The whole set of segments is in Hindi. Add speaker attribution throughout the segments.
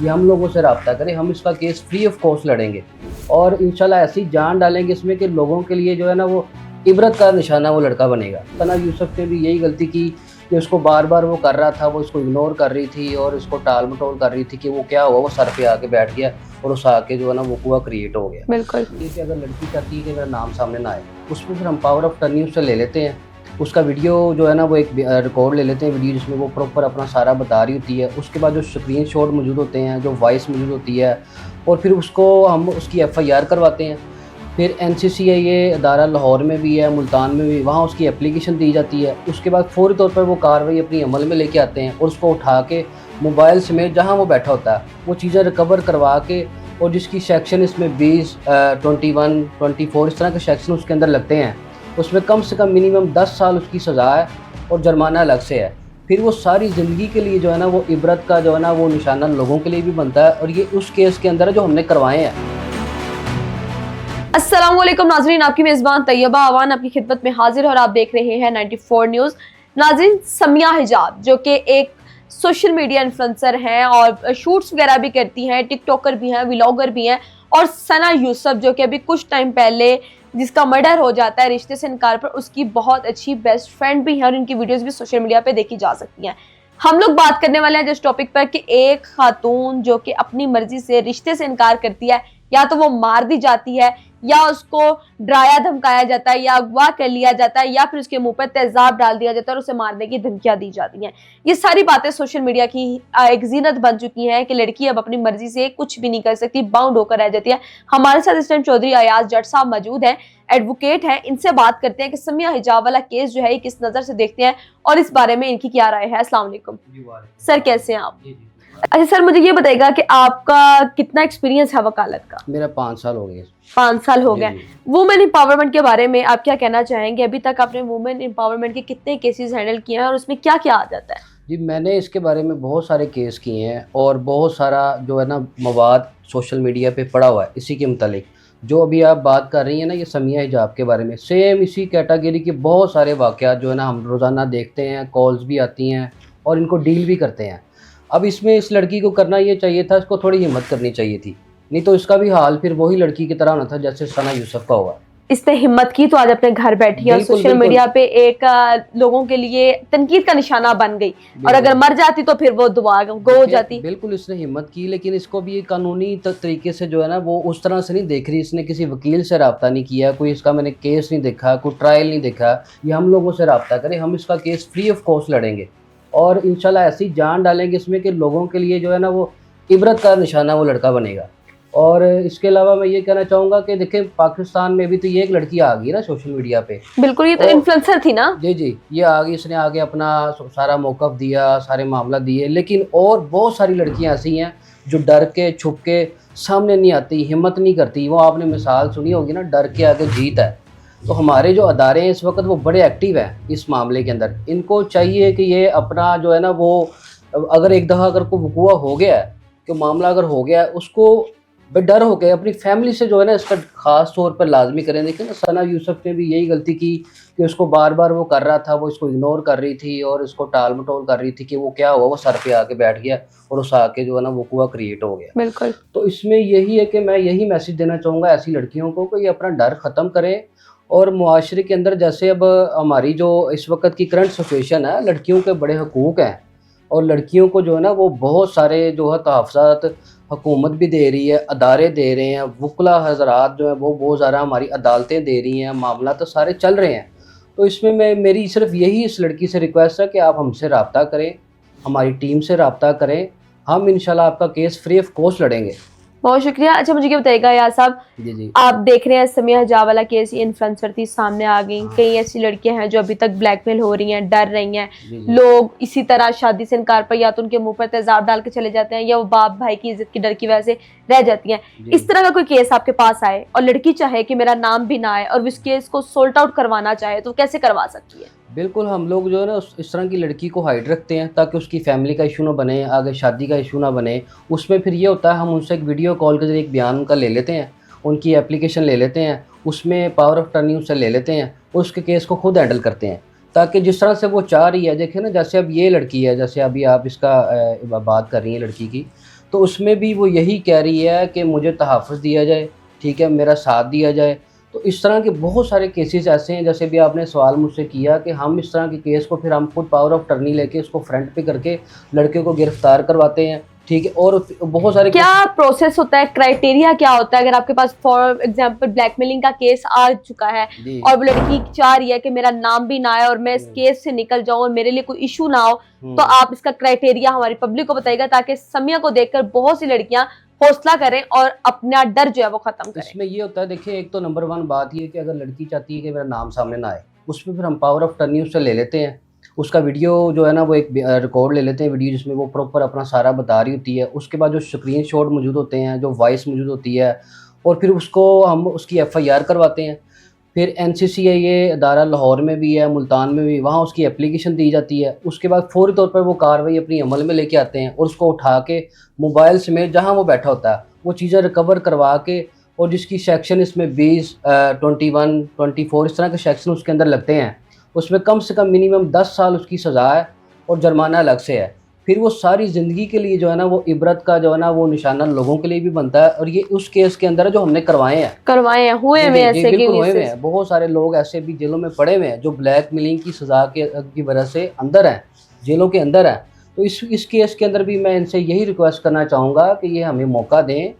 Speaker 1: ये हम लोगों से रब्ता करें, हम इसका केस फ्री ऑफ कॉस्ट लड़ेंगे और इंशाल्लाह ऐसी जान डालेंगे इसमें कि लोगों के लिए जो है ना वो इबरत का निशाना वो लड़का बनेगा। सना यूसुफ ने भी यही गलती की कि उसको बार बार वो कर रहा था, वो इसको इग्नोर कर रही थी और इसको टाल मटोल कर रही थी कि वो क्या हुआ, वो सर पे आके बैठ गया और उस आके जो है ना वो कुआ क्रिएट हो गया।
Speaker 2: बिल्कुल।
Speaker 1: कि अगर लड़की चाहती है कि मेरा नाम सामने ना आए, उसमें फिर हम पावर ऑफ टर्नी उससे ले लेते हैं, उसका वीडियो जो है ना वो एक रिकॉर्ड ले लेते हैं वीडियो जिसमें वो प्रॉपर अपना सारा बता रही होती है। उसके बाद जो स्क्रीन शॉट मौजूद होते हैं, जो वॉइस मौजूद होती है, और फिर उसको हम उसकी FIR करवाते हैं। फिर NCCIA अदारा लाहौर में भी है, मुल्तान में भी, वहाँ उसकी एप्लीकेशन दी जाती है। उसके बाद फौरी तौर पर वो कार्रवाई अपनी अमल में लेके आते हैं और उसको उठा के मोबाइल समेत जहाँ वो बैठा होता है वो चीज़ें रिकवर करवा के, और जिसकी सेक्शन इसमें 20, 21, 24 इस तरह के सेक्शन उसके अंदर लगते हैं, उसमें कम से कम मिनिमम 10 साल उसकी सज़ा है और जुर्माना अलग से है। फिर वो सारी ज़िंदगी के लिए जो है ना वो इबरत का जो है ना वो निशाना लोगों के लिए भी बनता है, और ये उस केस के अंदर है जो हमने करवाए हैं।
Speaker 2: अस्सलाम वालेकुम नाजरीन, आपकी मेज़बान तैयबा आवान आपकी खिदमत में हाजिर है और आप देख रहे हैं 94 न्यूज़। नाजरीन, समिया हिजाब जो कि एक सोशल मीडिया इन्फ्लुएंसर हैं और शूट्स वगैरह भी करती हैं, टिकटॉकर भी हैं, व्लॉगर भी हैं, और सना यूसुफ जो कि अभी कुछ टाइम पहले जिसका मर्डर हो जाता है रिश्ते से इनकार पर, उसकी बहुत अच्छी बेस्ट फ्रेंड भी है और इनकी वीडियोस भी सोशल मीडिया पे देखी जा सकती हैं। हम लोग बात करने वाले हैं जिस टॉपिक पर कि एक खातून जो कि अपनी मर्जी से रिश्ते से इनकार करती है, या तो वो मार दी जाती है, या उसको डराया धमकाया जाता है, या अगवा कर लिया जाता है, या फिर उसके मुंह पर तेजाब डाल दिया जाता है और उसे मारने की धमकियां दी जाती हैं। ये सारी बातें सोशल मीडिया की एक जीनत बन चुकी हैं कि लड़की अब अपनी मर्जी से कुछ भी नहीं कर सकती, बाउंड होकर रह जाती है। हमारे साथ इस टाइम चौधरी अयाज जट साहब मौजूद हैं, एडवोकेट हैं। इनसे बात करते हैं कि समिया हिजाब वाला केस जो है किस नजर से देखते हैं और इस बारे में इनकी क्या राय है। अस्सलाम वालेकुम सर, कैसे हैं आप? अच्छा सर, मुझे ये बताइएगा कि आपका कितना एक्सपीरियंस है वकालत का?
Speaker 1: मेरा 5 साल हो गए।
Speaker 2: 5 साल हो गए। वुमेन एम्पावरमेंट के बारे में आप क्या कहना चाहेंगे? अभी तक आपने वुमेन एम्पावरमेंट के कितने केसेस हैंडल किए हैं और उसमें क्या क्या आ जाता है?
Speaker 1: जी, मैंने इसके बारे में बहुत सारे केस किए हैं और बहुत सारा जो है ना मवाद सोशल मीडिया पे पड़ा हुआ है इसी के मुतालिक। जो अभी आप बात कर रही हैं ना ये समिया हिजाब के बारे में, सेम इसी कैटेगरी के बहुत सारे वाक़यात जो है ना हम रोज़ाना देखते हैं, कॉल्स भी आती हैं और इनको डील भी करते हैं। अब इसमें इस लड़की को करना ये चाहिए था, इसको थोड़ी हिम्मत करनी चाहिए थी, नहीं तो इसका भी हाल फिर वही लड़की की तरह होना था जैसे सना यूसुफ का हुआ।
Speaker 2: इसने हिम्मत की तो आज अपने घर बैठी है और सोशल मीडिया पे एक लोगों के लिए तनकीद का निशाना बन गई, और अगर मर जाती तो फिर वो दुआ गो हो जाती।
Speaker 1: बिल्कुल इसने हिम्मत की, लेकिन इसको भी कानूनी तरीके से जो है ना वो उस तरह से नहीं देख रही। इसने किसी वकील से रब्ता नहीं किया, कोई इसका मैंने केस नहीं देखा, कोई ट्रायल नहीं देखा। ये हम लोगों से रब्ता करें, हम इसका केस फ्री ऑफ कॉस्ट लड़ेंगे और इंशाल्लाह ऐसी जान डालेंगे इसमें कि लोगों के लिए जो है ना वो इबरत का निशाना वो लड़का बनेगा। और इसके अलावा मैं ये कहना चाहूँगा कि देखें पाकिस्तान में भी तो ये एक लड़की आ गई ना सोशल मीडिया पे।
Speaker 2: बिल्कुल, ये तो इन्फ्लुएंसर थी ना।
Speaker 1: जी, ये आ गई, इसने आगे अपना सारा मौक़िफ़ दिया, सारे मामला दिए, लेकिन और बहुत सारी लड़कियां ऐसी हैं जो डर के छुप के सामने नहीं आती, हिम्मत नहीं करती। वो आपने मिसाल सुनी होगी ना, डर के आगे जीत है। तो हमारे जो अदारे हैं इस वक्त वो बड़े एक्टिव हैं इस मामले के अंदर। इनको चाहिए कि ये अपना जो है ना वो अगर एक दफ़ा अगर कोई वक़ूआ हो गया है, कि मामला अगर हो गया है, उसको बेडर हो गए अपनी फैमिली से जो है ना इसका ख़ास तौर पर लाजमी करें। देखिए ना सना यूसुफ ने भी यही गलती की कि उसको बार बार वो कर रहा था, वो इसको इग्नोर कर रही थी और इसको टाल मटोल कर रही थी कि वो क्या हुआ, वो सर पे आके बैठ गया और उस आके जो है ना वो कुआ क्रिएट हो गया।
Speaker 2: बिल्कुल।
Speaker 1: तो इसमें यही है कि मैं यही मैसेज देना चाहूँगा ऐसी लड़कियों को कि ये अपना डर ख़त्म करें और मुआशरे के अंदर जैसे अब हमारी जो इस वक्त की करंट सिचुएशन है, लड़कियों के बड़े हकूक़ हैं और लड़कियों को जो है ना वो बहुत सारे जो है तहफ़्फ़ुज़ात हुकूमत भी दे रही है, अदारे दे रहे हैं, वकला हज़रात जो है वो बहुत ज़्यादा हमारी अदालतें दे रही हैं, मामला तो सारे चल रहे हैं। तो इसमें मेरी सिर्फ यही इस लड़की से रिक्वेस्ट है कि आप हमसे रब्ता करें, हमारी टीम से रब्ता करें, हम इंशाल्लाह आपका केस फ्री ऑफ कॉस्ट लड़ेंगे।
Speaker 2: बहुत शुक्रिया। अच्छा, मुझे ये बताइएगा यार साहब,
Speaker 1: जी,
Speaker 2: आप देख रहे हैं समिया हिजाब वाला केस, ये इन्फ्लुएंसर थी, सामने आ गई। कई ऐसी लड़कियां हैं जो अभी तक ब्लैकमेल हो रही हैं, डर रही हैं। लोग इसी तरह शादी से इनकार पर या तो उनके मुंह पर तेजाब डाल के चले जाते हैं, या वो बाप भाई की इज्जत की डर की वजह से रह जाती हैं। इस तरह का कोई केस आपके पास आए और लड़की चाहे कि मेरा नाम भी ना आए और इस केस को सोल्ट आउट करवाना चाहे, तो कैसे करवा सकती है?
Speaker 1: बिल्कुल, हम लोग जो है ना इस तरह की लड़की को हाइड रखते हैं ताकि उसकी फैमिली का इशू ना बने, आगे शादी का इशू ना बने। उसमें फिर ये होता है हम उनसे एक वीडियो कॉल के जरिए एक बयान उनका ले लेते हैं, उनकी एप्लीकेशन ले लेते हैं, उसमें पावर ऑफ टर्नी उससे ले लेते हैं, उसके केस को खुद हैंडल करते हैं ताकि जिस तरह से वो चाह रही है। देखिए ना, जैसे अब ये लड़की है, जैसे अभी आप इसका बात कर रही हैं लड़की की, तो उसमें भी वो यही कह रही है कि मुझे तहफ़्फ़ुज़ दिया जाए, ठीक है, मेरा साथ दिया जाए। तो इस तरह के बहुत सारे केसेस ऐसे हैं, जैसे भी आपने सवाल मुझसे किया कि हम इस तरह के केस को फिर हम खुद पावर ऑफ अटॉर्नी लेके उसको फ्रंट पे करके लड़के को गिरफ्तार करवाते हैं, ठीक है। और बहुत सारे
Speaker 2: क्या प्रोसेस होता है, क्राइटेरिया क्या होता है? अगर आपके पास फॉर एग्जांपल ब्लैकमेलिंग का केस आ चुका है और वो लड़की चाह रही है कि मेरा नाम भी ना आए और मैं इस केस से निकल जाऊं और मेरे लिए कोई इशू ना हो, तो आप इसका क्राइटेरिया हमारी पब्लिक को बताइएगा, ताकि समिया को देखकर बहुत सी लड़कियां हौसला करें और अपना डर जो है वो खत्म करें।
Speaker 1: इसमें ये होता है, देखिए, एक तो नंबर 1 बात ये है कि अगर लड़की चाहती है कि मेरा नाम सामने ना आए, उसमें फिर हम पावर ऑफ अटॉर्नी उससे ले लेते हैं। उसका वीडियो जो है ना वो एक रिकॉर्ड ले लेते हैं, वीडियो जिसमें वो प्रॉपर अपना सारा बता रही होती है। उसके बाद जो स्क्रीनशॉट मौजूद होते हैं, जो वॉइस मौजूद होती है, और फिर उसको हम उसकी एफआईआर करवाते हैं। फिर एनसीसीआई अदारा लाहौर में भी है, मुल्तान में भी, वहाँ उसकी एप्लीकेशन दी जाती है। उसके बाद फौरी तौर पर वो कार्रवाई अपनी अमल में लेके आते हैं और उसको उठा के मोबाइल समेत जहाँ वो बैठा होता है वो चीज़ें रिकवर करवा के, और जिसकी सेक्शन इसमें 20, 21, 24 इस तरह के सेक्शन उसके अंदर लगते हैं। उसमें कम से कम मिनिमम 10 साल उसकी सज़ा है और जुर्माना अलग से है। फिर वो सारी ज़िंदगी के लिए जो है ना वो इबरत का जो है ना वो निशाना लोगों के लिए भी बनता है। और ये उस केस के अंदर है जो हमने करवाए हैं,
Speaker 2: हुए में ऐसे
Speaker 1: बिल्कुल हुए हुए हैं। बहुत सारे लोग ऐसे भी जेलों में पड़े हुए हैं जो ब्लैकमेलिंग की सज़ा की वजह से अंदर हैं, जेलों के अंदर हैं। तो इस केस के अंदर भी मैं इनसे यही रिक्वेस्ट करना चाहूँगा कि ये हमें मौका दें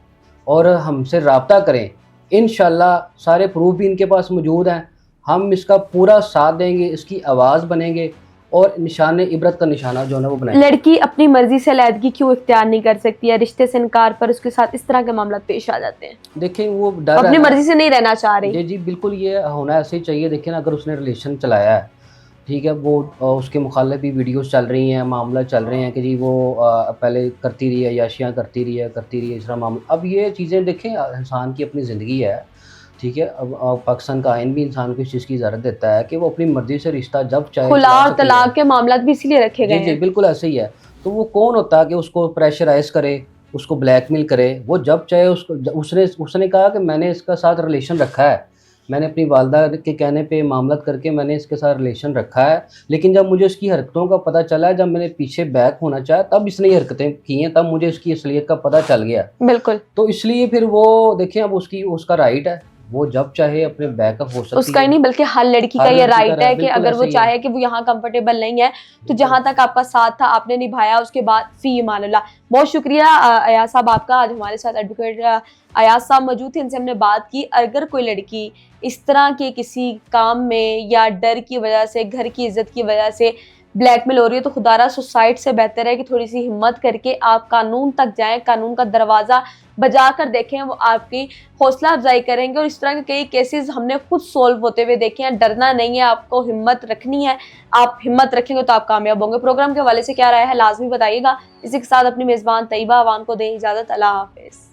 Speaker 1: और हमसे रब्ता करें। इंशाल्लाह सारे प्रूफ भी इनके पास मौजूद हैं, हम इसका पूरा साथ देंगे, इसकी आवाज़ बनेंगे और निशाने इबरत का निशाना जो है ना वो बनाएंगे।
Speaker 2: लड़की अपनी मर्जी से अलैदगी क्यों इख्तियार नहीं कर सकती है? रिश्ते से इनकार पर उसके साथ इस तरह के मामला पेश आ जाते हैं।
Speaker 1: देखिए, वो डर
Speaker 2: अपनी मर्जी से नहीं रहना चाह रही।
Speaker 1: जी बिल्कुल, ये होना ऐसे ही चाहिए। देखिए ना, अगर उसने रिलेशन चलाया है, ठीक है, वो उसके मुखालिफ भी वीडियोस चल रही हैं, मामला चल रहे हैं कि जी वो पहले करती रही है, याशियाँ करती रही है, इस तरह मामला। अब ये चीज़ें देखें, इंसान की अपनी ज़िंदगी है, ठीक है। अब पाकिस्तान का आइन भी इंसान को इस चीज़ की इजाज़त देता है कि वो अपनी मर्ज़ी से रिश्ता जब चाहे
Speaker 2: खुला
Speaker 1: चला
Speaker 2: और
Speaker 1: सकती है।
Speaker 2: तलाक के मामला भी इसीलिए रखे गए
Speaker 1: जी
Speaker 2: हैं।
Speaker 1: बिल्कुल ऐसे ही है। तो वो कौन होता है कि उसको प्रेशराइज़ करे, उसको ब्लैकमेल करे? वो जब चाहे उसको उसने कहा कि मैंने इसका साथ रिलेशन रखा है, मैंने अपनी वालदा के कहने पे मामलत करके मैंने इसके साथ रिलेशन रखा है, लेकिन जब मुझे इसकी हरकतों का पता चला, जब मैंने पीछे बैक होना चाहा, तब इसने ये हरकतें की हैं, तब मुझे इसकी असलियत का पता चल गया।
Speaker 2: बिल्कुल।
Speaker 1: तो इसलिए फिर वो देखिए, अब उसका राइट है, वो जब चाहे अपने बैकअप हो सकती है।
Speaker 2: उसका ही नहीं बल्कि हर लड़की का ये राइट है कि अगर वो चाहे कि वो यहाँ कंफर्टेबल नहीं है तो जहां तक आपका साथ था आपने निभाया, उसके बाद फी मानला। बहुत शुक्रिया अयाज साहब आपका। आज हमारे साथ एडवोकेट अयाज साहब मौजूद थे, इनसे हमने बात की। अगर कोई लड़की इस तरह के किसी काम में या डर की वजह से, घर की इज्जत की वजह से ब्लैकमेल हो रही है, तो खुदारा सुसाइड से बेहतर है कि थोड़ी सी हिम्मत करके आप कानून तक जाएं, कानून का दरवाज़ा बजा कर देखें, वो आपकी हौसला अफजाई करेंगे। और इस तरह के कई केसेस हमने खुद सोल्व होते हुए देखे हैं। डरना नहीं है, आपको हिम्मत रखनी है। आप हिम्मत रखेंगे तो आप कामयाब होंगे। प्रोग्राम के हवाले से क्या राय है लाजमी बताइएगा। इसी के साथ अपनी मेज़बान तैयबा आवाम को दें इजाज़त। अल्लाह हाफिज़।